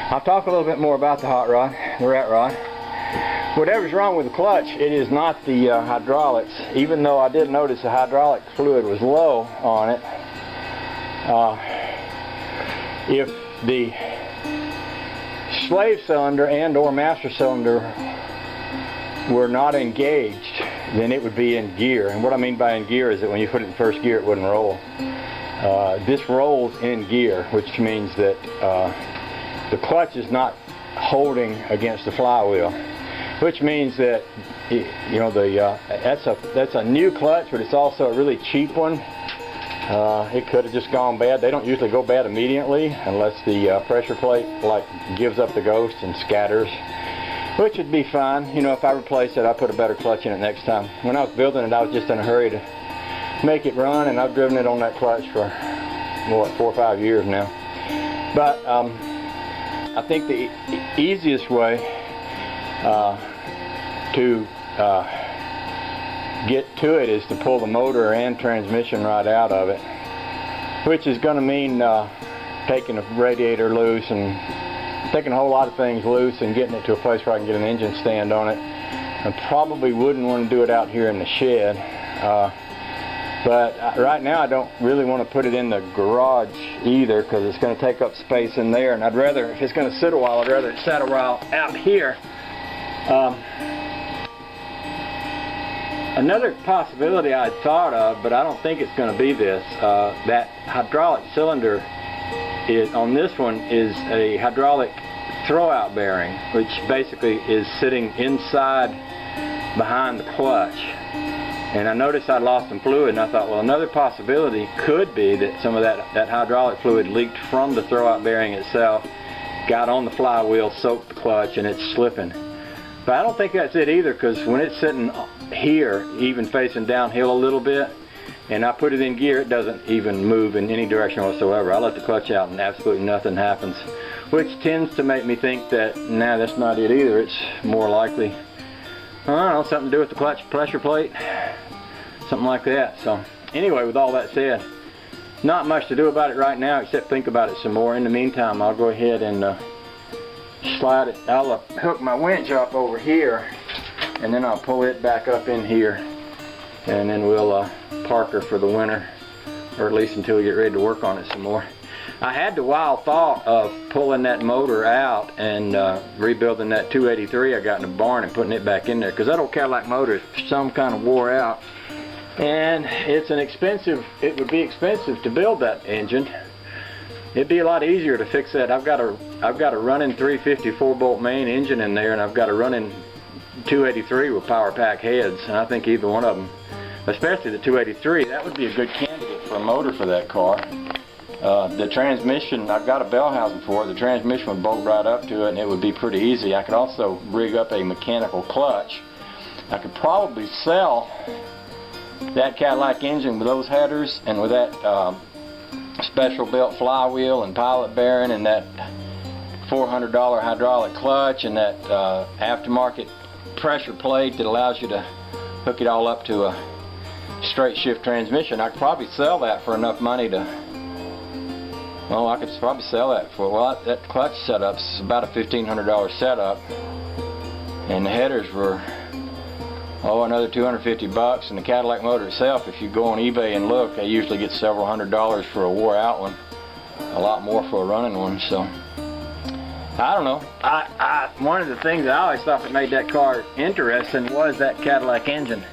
I'll talk a little bit more about the hot rod, the rat rod. Whatever's wrong with the clutch, it is not the hydraulics. Even though I did notice the hydraulic fluid was low on it, if the slave cylinder and or master cylinder were not engaged, then it would be in gear. And what I mean by in gear is that when you put it in first gear, it wouldn't roll. This rolls in gear, which means that the clutch is not holding against the flywheel, which means that that's a new clutch, but it's also a really cheap one. It could have just gone bad. They don't usually go bad immediately unless the pressure plate gives up the ghost and scatters, which would be fine. You know, if I replace it, I put a better clutch in it next time. When I was building it, I was just in a hurry to make it run, and I've driven it on that clutch for what, 4 or 5 years now. But I think the easiest way to get to it is to pull the motor and transmission right out of it, which is going to mean taking a radiator loose and taking a whole lot of things loose and getting it to a place where I can get an engine stand on it. I probably wouldn't want to do it out here in the shed, but right now I don't really want to put it in the garage either, because it's going to take up space in there, and I'd rather, if it's going to sit a while, I'd rather it sat a while out here. Another possibility I thought of, but I don't think it's going to be this, that hydraulic cylinder on this one is a hydraulic throwout bearing, which basically is sitting inside behind the clutch. And I noticed I'd lost some fluid, and I thought, well, another possibility could be that some of that hydraulic fluid leaked from the throwout bearing itself, got on the flywheel, soaked the clutch, and it's slipping. But I don't think that's it either, because when it's sitting here, even facing downhill a little bit, and I put it in gear, it doesn't even move in any direction whatsoever. I let the clutch out and absolutely nothing happens, which tends to make me think that, nah, that's not it either. It's more likely, I don't know, something to do with the clutch pressure plate, something like that. So anyway, with all that said, not much to do about it right now except think about it some more. In the meantime, I'll go ahead and slide it. I'll hook my winch up over here, and then I'll pull it back up in here, and then we'll park her for the winter, or at least until we get ready to work on it some more. I had the wild thought of pulling that motor out and rebuilding that 283 I got in the barn and putting it back in there, because that old Cadillac motor is some kind of wore out, and it would be expensive to build that engine. It'd be a lot easier to fix that. I've got a running 350 4-bolt main engine in there, and I've got a running 283 with power pack heads, and I think either one of them, especially the 283, that would be a good candidate for a motor for that car. The transmission, I've got a bell housing for it. The transmission would bolt right up to it, and it would be pretty easy. I could also rig up a mechanical clutch. I could probably sell that Cadillac engine with those headers and with that special built flywheel and pilot bearing and that $400 hydraulic clutch and that aftermarket pressure plate that allows you to hook it all up to a straight shift transmission. I could probably sell that for enough money to, well, I could probably sell that for, well, that clutch setup's about a $1,500 setup, and the headers were, oh, another $250, and the Cadillac motor itself, if you go on eBay and look, they usually get several $100s for a wore out one, a lot more for a running one. So I don't know. One of the things I always thought that made that car interesting was that Cadillac engine.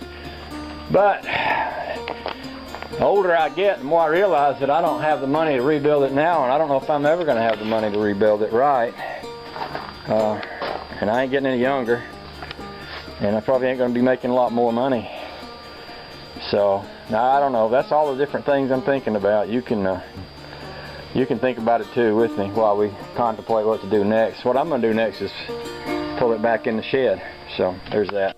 But the older I get, the more I realize that I don't have the money to rebuild it now, and I don't know if I'm ever going to have the money to rebuild it right. And I ain't getting any younger, and I probably ain't going to be making a lot more money. So I don't know. That's all the different things I'm thinking about. You can think about it too with me while we contemplate what to do next. What I'm going to do next is pull it back in the shed. So there's that.